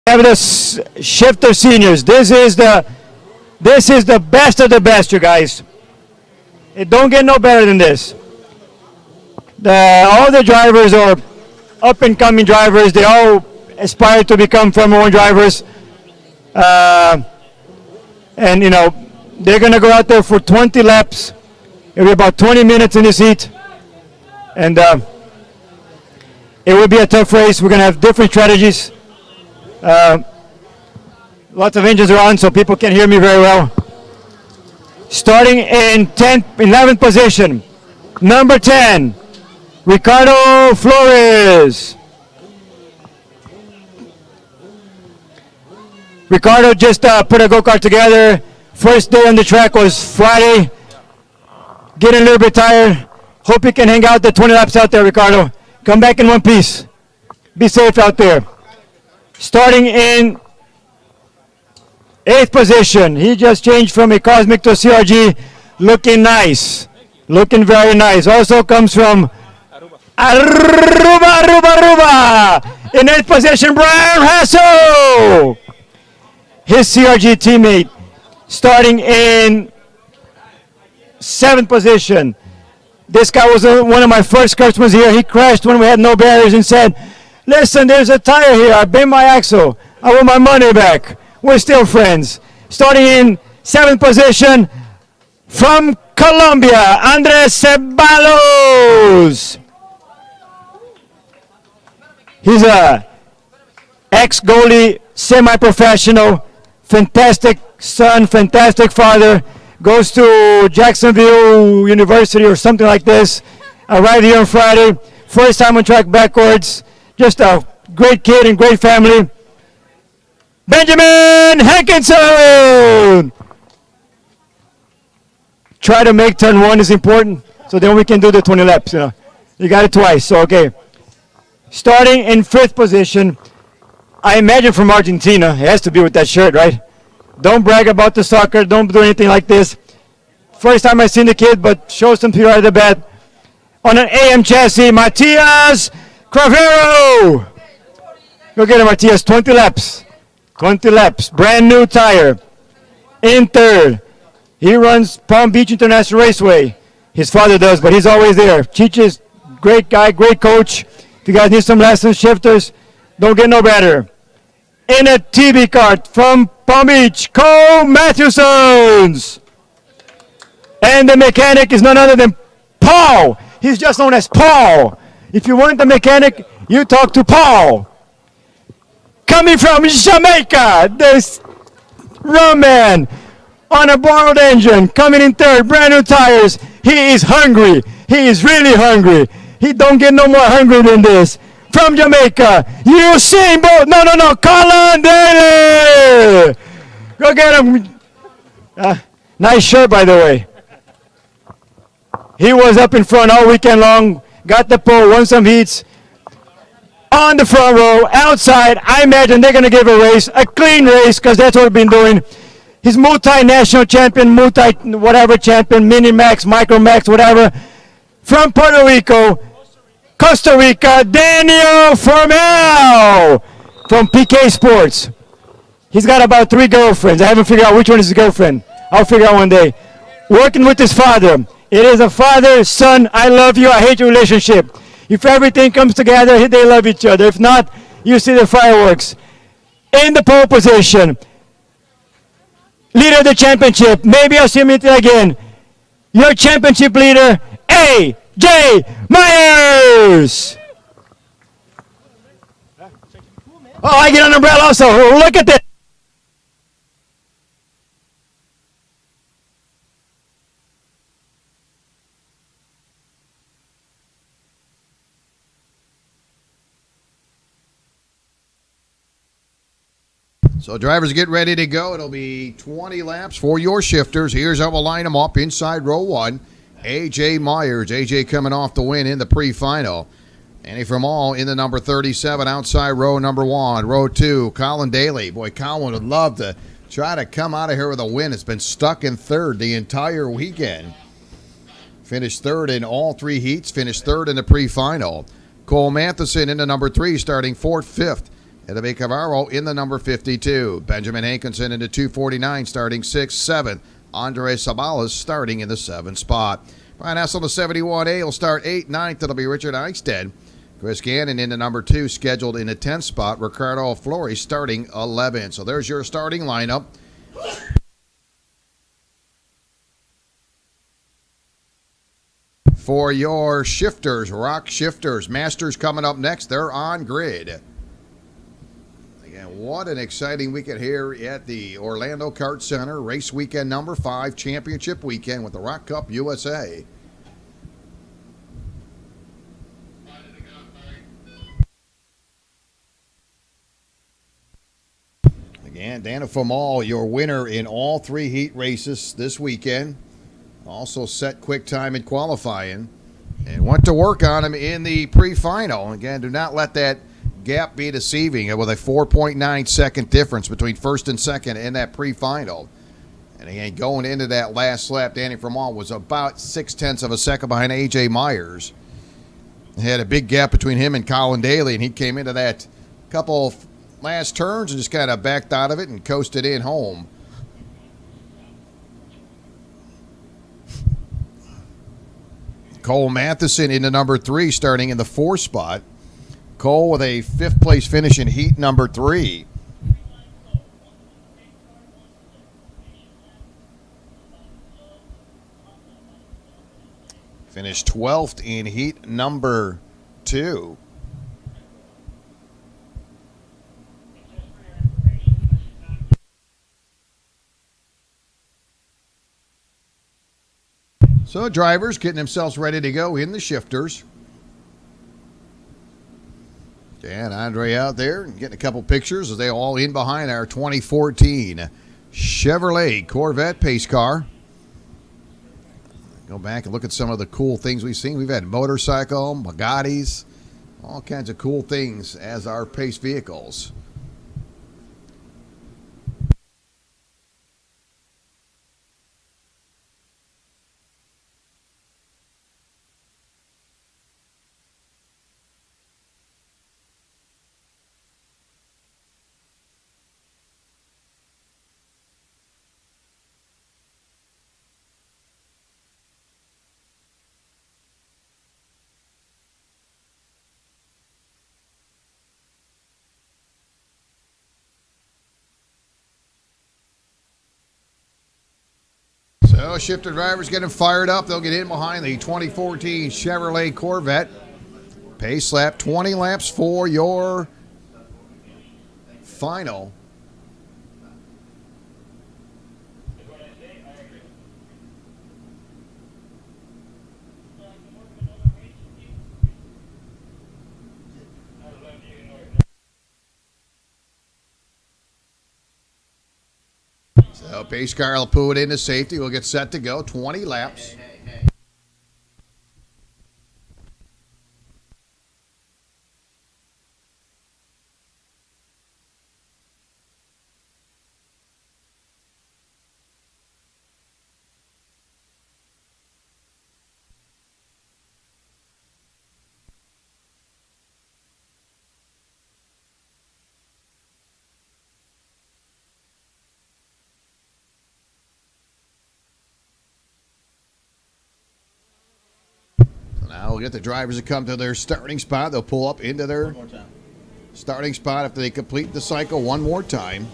Have the shifter seniors. This is the best of the best, you guys. It don't get no better than this. All the drivers are up and coming drivers. They all aspire to become Formula One drivers, and they're gonna go out there for 20 laps. It'll be about 20 minutes in this heat, and it will be a tough race. We're gonna have different strategies. Lots of engines are on, so people can hear me very well. Starting in 11th position, number 10, Ricardo Flores. Ricardo just put a go-kart together. First day on the track was Friday. Getting a little bit tired. Hope you can hang out the 20 laps out there, Ricardo. Come back in one piece. Be safe out there. Starting in 8th position. He just changed from a Cosmic to a CRG. Looking nice. Looking very nice. Also comes from Aruba. In 8th position, Brian Hassel. His CRG teammate. Starting in 7th position. This guy was one of my first customers here. He crashed when we had no barriers and said, "Listen, there's a tire here. I bent my axle. I want my money back." We're still friends. Starting in 7th position, from Colombia, Andres Ceballos. He's a ex-goalie, semi-professional, fantastic son, fantastic father. Goes to Jacksonville University or something like this. Arrived here on Friday. First time on track backwards. Just a great kid and great family. Benjamin Hankinson! Try to make turn 1 is important, so then we can do the 20 laps. You got it twice, so okay. Starting in 5th position, I imagine from Argentina. It has to be with that shirt, right? Don't brag about the soccer. Don't do anything like this. First time I seen the kid, but show some right at the bat. On an AM chassis, Matias Cravero. Go get him, Matias. 20 laps. 20 laps. Brand new tire. In 3rd. He runs Palm Beach International Raceway. His father does, but he's always there. Cheech is great guy, great coach. If you guys need some lessons, shifters, don't get no better. In a TB kart from Palm Beach, Cole Matthewsons. And the mechanic is none other than Paul. He's just known as Paul. If you want the mechanic, you talk to Paul. Coming from Jamaica, this rum man on a borrowed engine, coming in 3rd, brand new tires. He is hungry. He is really hungry. He don't get no more hungry than this. From Jamaica, Usain Bolt. No, Colin Daly. Go get him. Nice shirt, by the way. He was up in front all weekend long. Got the pole, won some heats. On the front row, outside, I imagine they're going to give a race, a clean race, because that's what we've been doing. He's multi-national champion, multi-whatever champion, Mini-Max, Micro-Max, whatever. From Puerto Rico, Costa Rica, Daniel Formel from PK Sports. He's got about 3 girlfriends. I haven't figured out which one is his girlfriend. I'll figure out one day. Working with his father. It is a father-son, I love you, I hate your relationship. If everything comes together, they love each other. If not, you see the fireworks. In the pole position, leader of the championship. Maybe I'll see him again. Your championship leader, A.J. Myers. Oh, I get an umbrella also. Look at this. So drivers get ready to go. It'll be 20 laps for your shifters. Here's how we'll line them up inside row 1. A.J. Myers. A.J. coming off the win in the pre-final. Annie from all in the number 37 outside row number 1. Row 2, Colin Daly. Boy, Colin would love to try to come out of here with a win. It's been stuck in 3rd the entire weekend. Finished 3rd in all 3 heats. Finished 3rd in the pre-final. Cole Matheson into number 3, starting 4th, 5th. It'll be Cavaro in the number 52. Benjamin Hankinson into 249, starting 6th. 7th, Andre Sabalas starting in the 7th spot. Brian Hessel to 71A will start 8th. 9th, it'll be Richard Eichstead. Chris Gannon into number 2, scheduled in the 10th spot. Ricardo Flori starting 11th. So there's your starting lineup. For your shifters, Rock Shifters. Masters coming up next. They're on grid. Again, what an exciting weekend here at the Orlando Kart Center. Race weekend number 5, championship weekend with the Rock Cup USA. Again, Dana Famal, your winner in all 3 heat races this weekend. Also set quick time in qualifying and went to work on him in the pre-final. Again, do not let that gap be deceiving with a 4.9 second difference between first and second in that pre-final. And again, going into that last lap, Danny Famal was about 0.6 of a second behind A.J. Myers. He had a big gap between him and Colin Daly, and he came into that couple of last turns and just kind of backed out of it and coasted in home. Cole Matheson into number 3, starting in the 4th spot. Cole with a 5th place finish in heat number 3. Finished 12th in heat number 2. So drivers getting themselves ready to go in the shifters. And Andre out there getting a couple pictures as they all in behind our 2014 Chevrolet Corvette pace car. Go back and look at some of the cool things we've seen. We've had motorcycle, Bugattis, all kinds of cool things as our pace vehicles. So shifter drivers getting fired up. They'll get in behind the 2014 Chevrolet Corvette. Pace lap, 20 laps for your final. So pace car will pull it into safety. We'll get set to go. 20 laps. Now we'll get the drivers to come to their starting spot. They'll pull up into their starting spot after they complete the cycle one more time.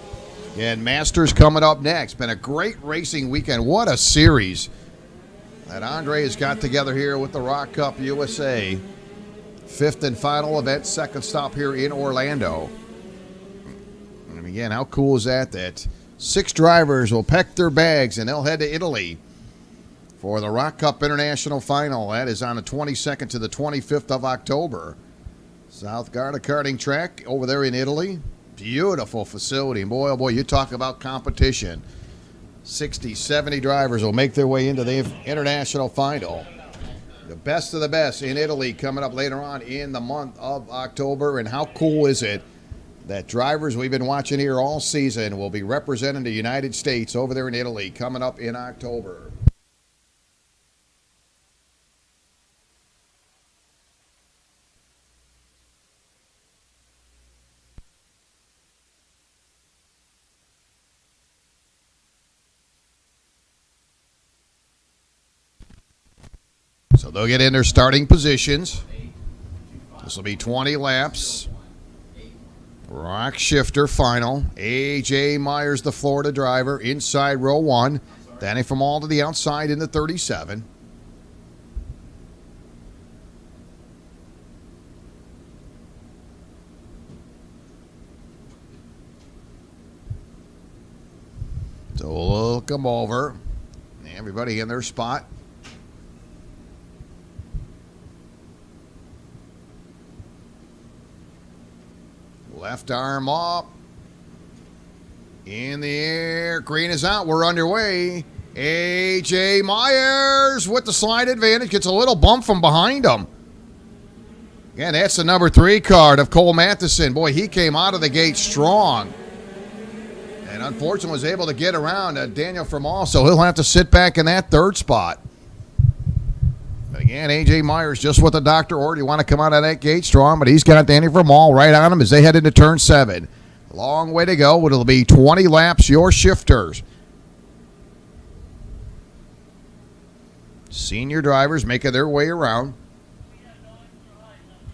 And Masters coming up next. Been a great racing weekend. What a series that Andre has got together here with the Rock Cup USA. 5th and final event, 2nd stop here in Orlando. And again, how cool is that? That 6 drivers will pack their bags and they'll head to Italy for the Rock Cup International Final. That is on the 22nd to the 25th of October. South Garda Karting Track over there in Italy. Beautiful facility. Boy, oh boy, you talk about competition. 60, 70 drivers will make their way into the International Final. The best of the best in Italy coming up later on in the month of October. And how cool is it that drivers we've been watching here all season will be representing the United States over there in Italy coming up in October. So they'll get in their starting positions. This will be 20 laps. Rock shifter final. A.J. Myers, the Florida driver, inside row 1. Danny from all to the outside in the 37. So we'll look them over. Everybody in their spot. Left arm up. In the air. Green is out. We're underway. A.J. Myers with the slide advantage. Gets a little bump from behind him. And that's the number 3 card of Cole Matheson. Boy, he came out of the gate strong. And unfortunately was able to get around Daniel Formal, so he'll have to sit back in that 3rd spot. But again, A.J. Myers just what the doctor ordered. You want to come out of that gate strong, but he's got Daniel Formal right on him as they head into turn 7. Long way to go. It'll be 20 laps, your shifters. Senior drivers making their way around.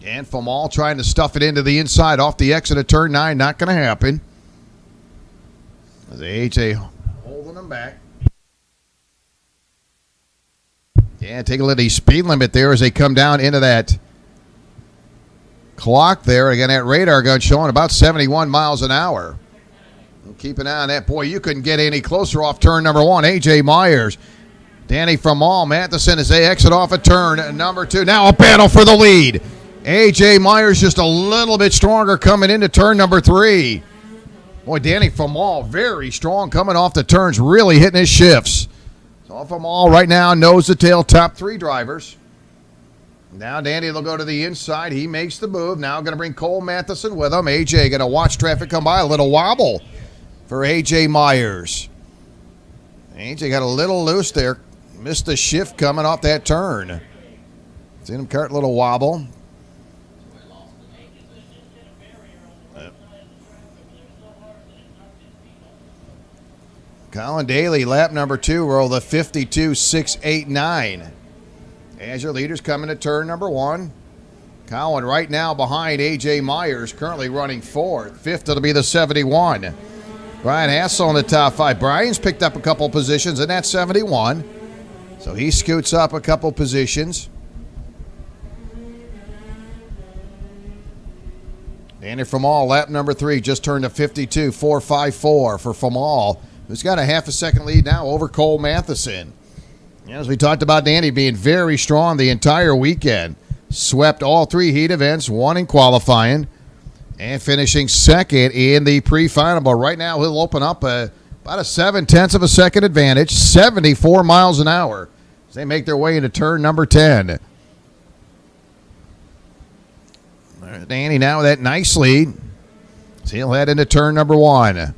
And Formal trying to stuff it into the inside off the exit of turn 9. Not going to happen. As A.J. holding them back. Yeah, take a look at the speed limit there as they come down into that clock there. Again, that radar gun showing about 71 miles an hour. Keep an eye on that. Boy, you couldn't get any closer off turn number 1. A.J. Myers. Danny Formal, Matheson as they exit off of turn number 2. Now a battle for the lead. A.J. Myers just a little bit stronger coming into turn number 3. Boy, Danny Formal very strong coming off the turns, really hitting his shifts. So Formal right now nose to tail top 3 drivers. Now Danny will go to the inside. He makes the move. Now going to bring Cole Matheson with him. A.J. going to watch traffic come by. A little wobble for A.J. Myers. A.J. got a little loose there. Missed the shift coming off that turn. Seen him cart a little wobble. Colin Daly, lap number 2, roll the 52.689. As your leaders coming to turn number 1. Colin right now behind A.J. Myers, currently running 4th. 5th, it'll be the 71. Brian Hassel in the top 5. Brian's picked up a couple positions in that 71. So he scoots up a couple positions. Danny Formal, lap number 3, just turned to 52.454 for Formal, who's got a half a second lead now over Cole Matheson. As we talked about Danny being very strong the entire weekend. Swept all 3 heat events, 1 in qualifying, and finishing 2nd in the pre-final. But right now he'll open up about a 0.7 of a second advantage, 74 miles an hour, as they make their way into turn number 10. Danny now with that nice lead. So he'll head into turn number 1.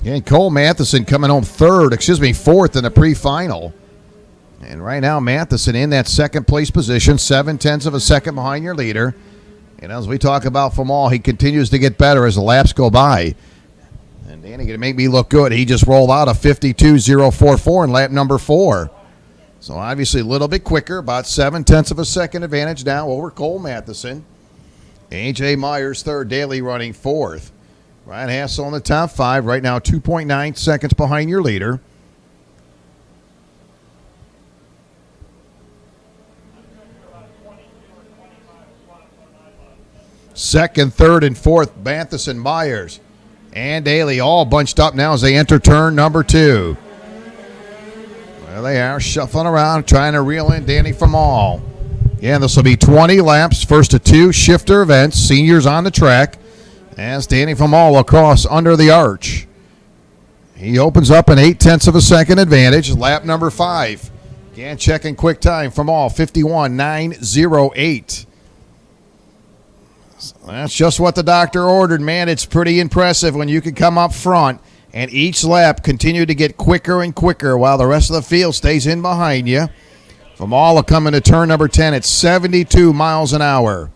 And Cole Matheson coming home 4th in the pre-final. And right now Matheson in that 2nd place position, 0.7 of a second behind your leader. And as we talk about Formal, he continues to get better as the laps go by. And Danny going to make me look good. He just rolled out a 52.044 in lap number 4. So obviously a little bit quicker, about 0.7 of a second advantage now over Cole Matheson. A.J. Myers 3rd, Daly running 4th. Ryan Hassel in the top 5, right now 2.9 seconds behind your leader. Second, 3rd, and 4th, Matheson, Myers, and Daly all bunched up now as they enter turn number 2. There they are, shuffling around, trying to reel in Danny Formal. Yeah, this will be 20 laps, first of 2 shifter events, seniors on the track. As Danny Formal will cross under the arch. He opens up an 0.8 of a second advantage. Lap number 5. Again, checking quick time Formal, 51.908. So that's just what the doctor ordered, man. It's pretty impressive when you can come up front and each lap continue to get quicker and quicker while the rest of the field stays in behind you. Formal will come into turn number 10 at 72 miles an hour.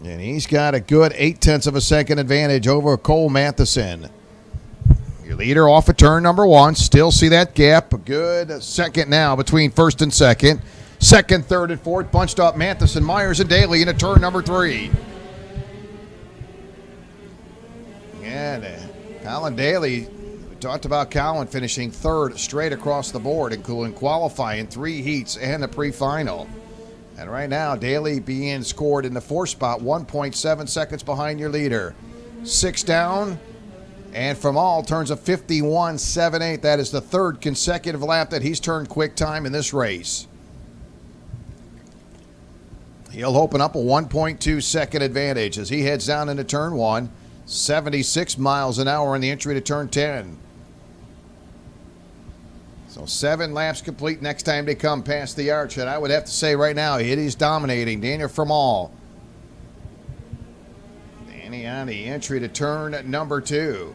And he's got a good 0.8 of a second advantage over Cole Matheson. Your leader off of turn number 1. Still see that gap. A good second now between first and second. Second, third, and fourth bunched up Matheson, Myers, and Daly into turn number 3. And Colin Daly, we talked about Colin finishing third straight across the board, including qualifying 3 heats and the pre-final. And right now, Daly being scored in the 4th spot, 1.7 seconds behind your leader. 6 down, and from all turns a 51.78. That is the 3rd consecutive lap that he's turned quick time in this race. He'll open up a 1.2 second advantage as he heads down into turn 1. 76 miles an hour in the entry to turn 10. So 7 laps complete next time they come past the arch. And I would have to say right now, it is dominating. Daniel Formal. Danny on the entry to turn number 2.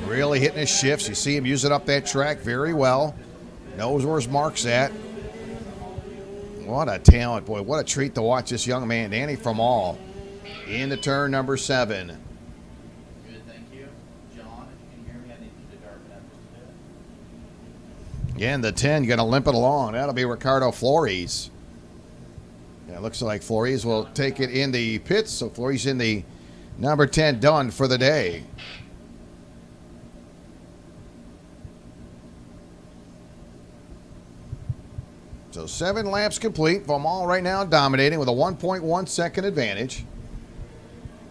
Really hitting his shifts. You see him using up that track very well. Knows where his mark's at. What a talent, boy. What a treat to watch this young man, Danny Formal, into turn number 7. Good, thank you. John, if you can hear me, I need you to darken up just a bit. Again, the 10 going to limp it along. That'll be Ricardo Flores. Yeah, it looks like Flores will take it in the pits. So Flores in the number 10 done for the day. So 7 laps complete. Formal right now dominating with a 1.1 second advantage.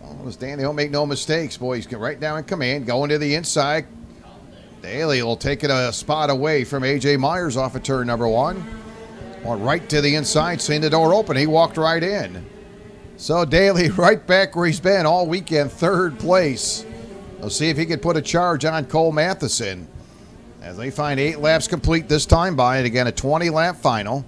Almost Danny, he'll make no mistakes. Boy, he's right down in command. Going to the inside. Daly will take it a spot away from A.J. Myers off of turn number 1. Or right to the inside, seeing the door open. He walked right in. So Daly right back where he's been all weekend, 3rd place. We'll see if he can put a charge on Cole Matheson as they find 8 laps complete this time by, and again a 20-lap final.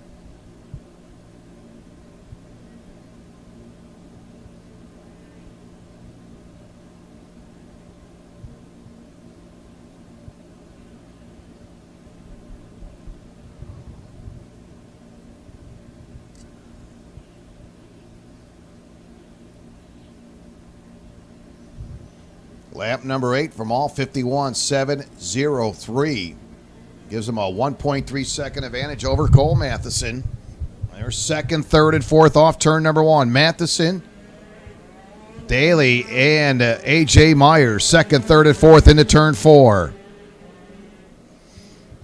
Lap number 8 from all 51.703. Gives him a 1.3 second advantage over Cole Matheson. There's 2nd, 3rd, and 4th off turn number 1. Matheson, Daly, and A.J. Myers. 2nd, 3rd, and 4th into turn 4.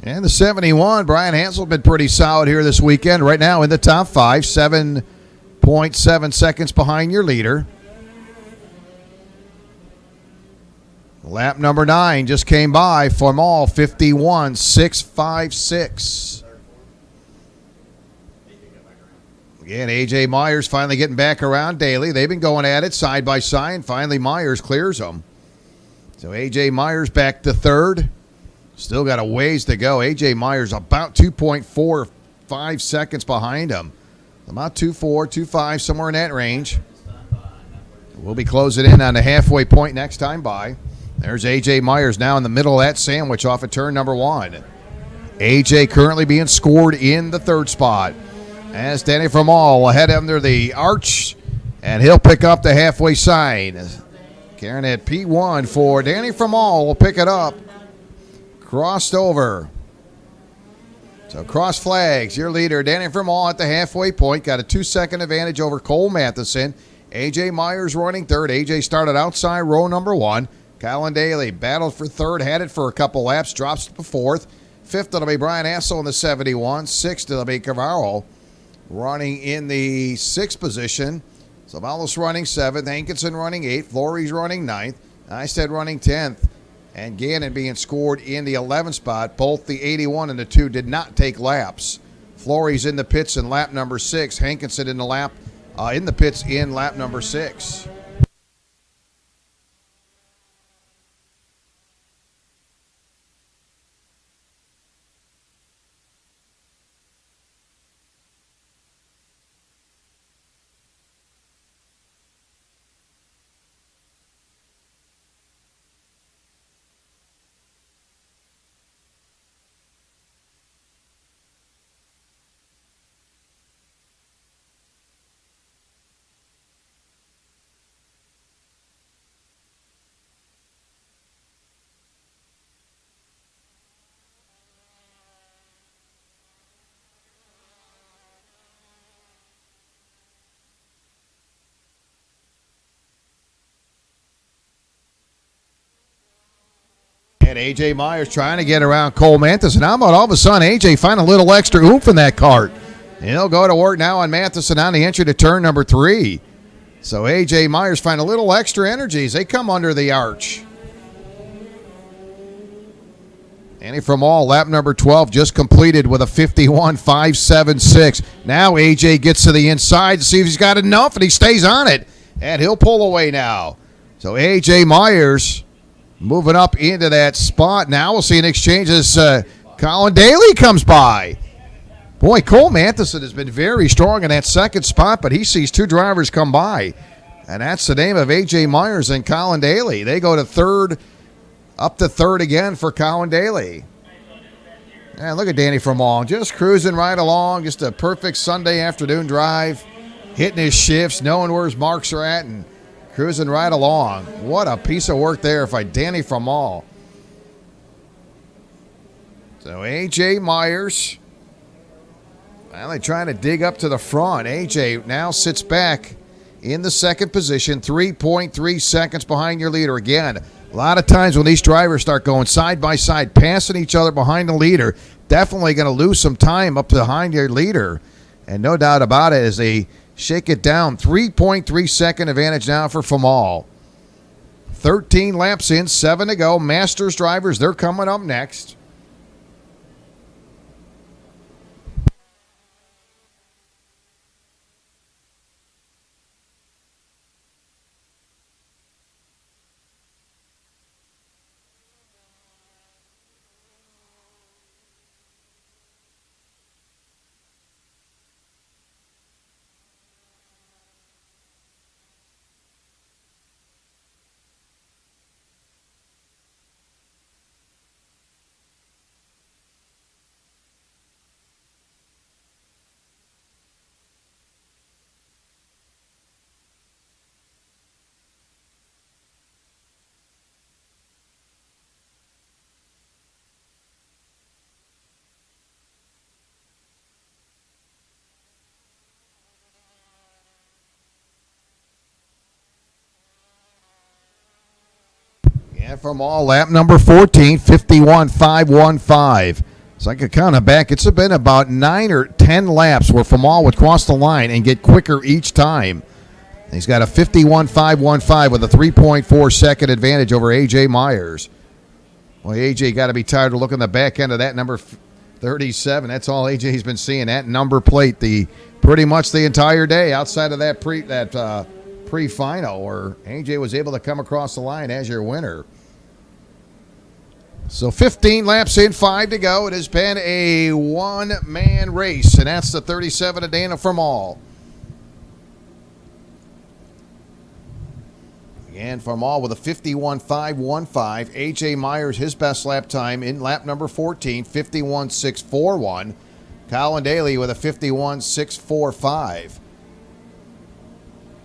And the 71, Brian Hansel, been pretty solid here this weekend. Right now in the top 5, 7.7 seconds behind your leader. Lap number 9 just came by. Formal 51.656. Again, A.J. Myers finally getting back around Daly. They've been going at it side by side, and finally Myers clears them. So A.J. Myers back to 3rd. Still got a ways to go. A.J. Myers about 2.45 seconds behind him. About 2.4, 2.5, somewhere in that range. We'll be closing in on the halfway point next time by. There's A.J. Myers now in the middle of that sandwich off of turn number 1. A.J. currently being scored in the 3rd spot. As Danny Formal ahead under the arch, and he'll pick up the halfway sign. Karen at P1 for Danny Formal will pick it up. Crossed over. So cross flags. Your leader, Danny Formal, at the halfway point. Got a 2-second advantage over Cole Matheson. A.J. Myers running 3rd. A.J. started outside row number 1. Colin Daly battled for 3rd, had it for a couple laps, drops to 4th. 5th, it'll be Brian Hassel in the 71. 6th, it'll be Cavallo running in the 6th position. Savalos running 7th. Hankinson running 8th. Flores running 9th. Eisted running 10th. And Gannon being scored in the 11th spot. Both the 81 and the 2 did not take laps. Flores in the pits in lap number 6. Hankinson in the pits in lap number 6. And A.J. Myers trying to get around Cole Matheson. How about all of a sudden A.J. find a little extra oomph in that cart? And he'll go to work now on Matheson on the entry to turn number 3. So A.J. Myers find a little extra energy as they come under the arch. Danny from all, lap number 12 just completed with a 51.576. Now A.J. gets to the inside to see if he's got enough, and he stays on it. And he'll pull away now. So A.J. Myers moving up into that spot. Now we'll see an exchange as Colin Daly comes by. Boy, Cole Matheson has been very strong in that second spot, but he sees 2 drivers come by. And that's the name of A.J. Myers and Colin Daly. They go to third, up to third again for Colin Daly. And look at Danny Fromall, just cruising right along. Just a perfect Sunday afternoon drive, hitting his shifts, knowing where his marks are at, and cruising right along. What a piece of work there by Danny Fromall. So A.J. Myers finally trying to dig up to the front. A.J. now sits back in the second position, 3.3 seconds behind your leader. Again, a lot of times when these drivers start going side by side, passing each other behind the leader, definitely going to lose some time up behind your leader. And no doubt about it, as they shake it down, 3.3 second advantage now for Famal. 13 laps in, 7 to go. Masters drivers, they're coming up next. And from all, lap number 14, 51.515. So I could count it back. It's been about 9 or 10 laps where Famal would cross the line and get quicker each time. He's got a 51.515 with a 3.4 second advantage over A.J. Myers. Well, A.J. got to be tired of looking at the back end of that number 37. That's all A.J.'s been seeing, that number plate, pretty much the entire day outside of that pre-final where A.J. was able to come across the line as your winner. So 15 laps in, 5 to go. It has been a one-man race, and that's the 37 of Dana Fromall. Again, Fromall with a 51.515. A.J. Myers, his best lap time in lap number 14, 51.641. Colin Daly with a 51.645.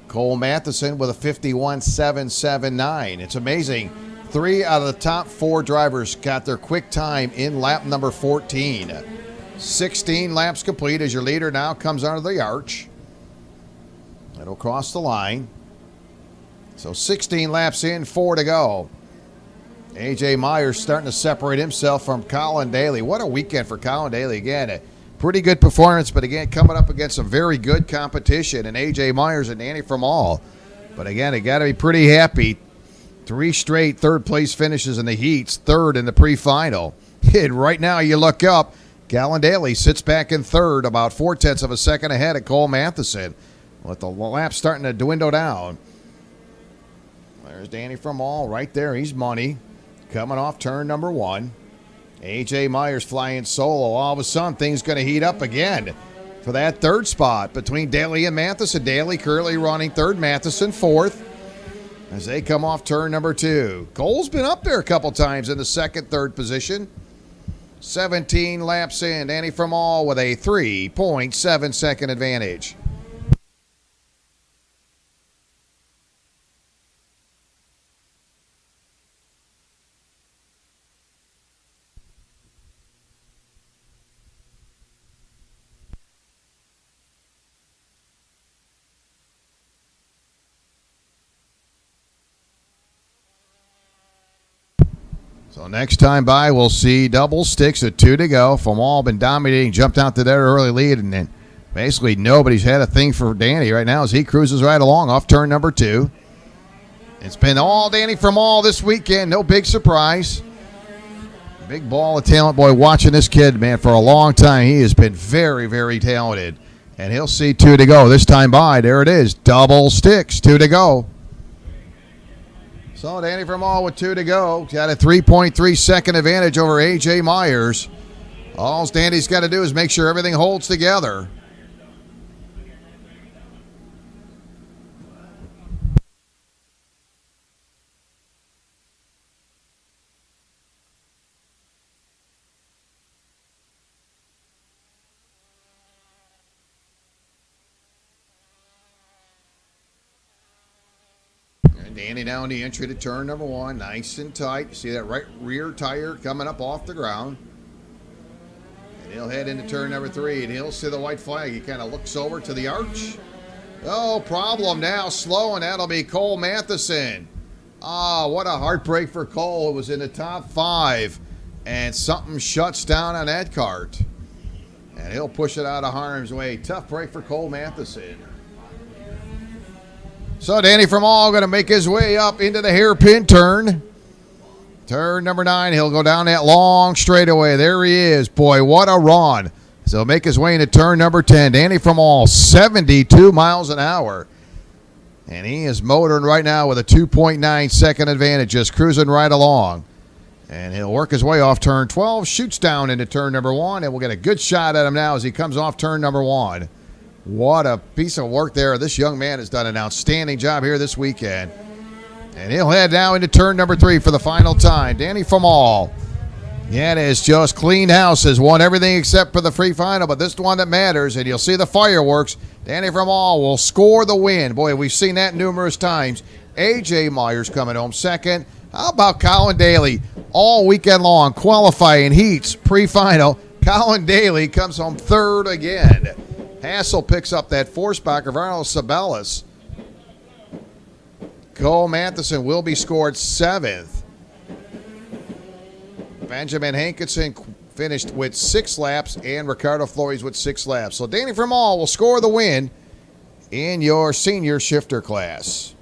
Cole Matheson with a 51.779. It's amazing. 3 out of the top 4 drivers got their quick time in lap number 14. 16 laps complete as your leader now comes under the arch. It'll cross the line. So 16 laps in, 4 to go. A.J. Myers starting to separate himself from Colin Daly. What a weekend for Colin Daly. Again, a pretty good performance, but again, coming up against some very good competition in A.J. Myers and Danny Fromall. But again, they got to be pretty happy. 3 straight third-place finishes in the heats, 3rd in the pre-final. And right now, you look up, Colin Daly sits back in 3rd, about 0.4 of a second ahead of Cole Matheson. With the laps starting to dwindle down. There's Danny Fromall right there. He's money. Coming off turn number 1. A.J. Myers flying solo. All of a sudden, things going to heat up again for that 3rd spot between Daly and Matheson. Daly currently running 3rd, Matheson 4th. As they come off turn number 2. Cole's been up there a couple times in the 2nd, 3rd position. 17 laps in. Danny Fromall with a 3.7 second advantage. So next time by, we'll see double sticks at 2 to go. From all been dominating, jumped out to their early lead, and then basically nobody's had a thing for Danny right now as he cruises right along off turn number 2. It's been all Danny from all this weekend. No big surprise. Big ball of talent, boy. Watching this kid, man, for a long time. He has been very, very talented. And he'll see 2 to go. This time by, there it is. Double sticks, 2 to go. So Danny from all with 2 to go. Got a 3.3 second advantage over A.J. Myers. All Danny's got to do is make sure everything holds together. Danny down the entry to turn number 1. Nice and tight. See that right rear tire coming up off the ground. And he'll head into turn number 3, and he'll see the white flag. He kind of looks over to the arch. Oh, problem now. Slow, and that'll be Cole Matheson. Ah, what a heartbreak for Cole. It was in the top 5, and something shuts down on that cart. And he'll push it out of harm's way. Tough break for Cole Matheson. So Danny from all going to make his way up into the hairpin turn. Turn number 9. He'll go down that long straightaway. There he is. Boy, what a run. So he'll make his way into turn number 10. Danny from all, 72 miles an hour. And he is motoring right now with a 2.9 second advantage, just cruising right along. And he'll work his way off turn 12, shoots down into turn number 1, and we'll get a good shot at him now as he comes off turn number 1. What a piece of work there. This young man has done an outstanding job here this weekend. And he'll head now into turn number 3 for the final time. Danny from all. Yeah, it is just clean house. Has won everything except for the free final, but this is the one that matters, and you'll see the fireworks. Danny from all will score the win. Boy, we've seen that numerous times. A.J. Myers coming home second. How about Colin Daly? All weekend long, qualifying heats, pre-final. Colin Daly comes home third again. Hassel picks up that 4-spot. Carvalho Sabelis. Cole Matheson will be scored 7th. Benjamin Hankinson finished with 6 laps, and Ricardo Flores with 6 laps. So Danny from all will score the win in your senior shifter class.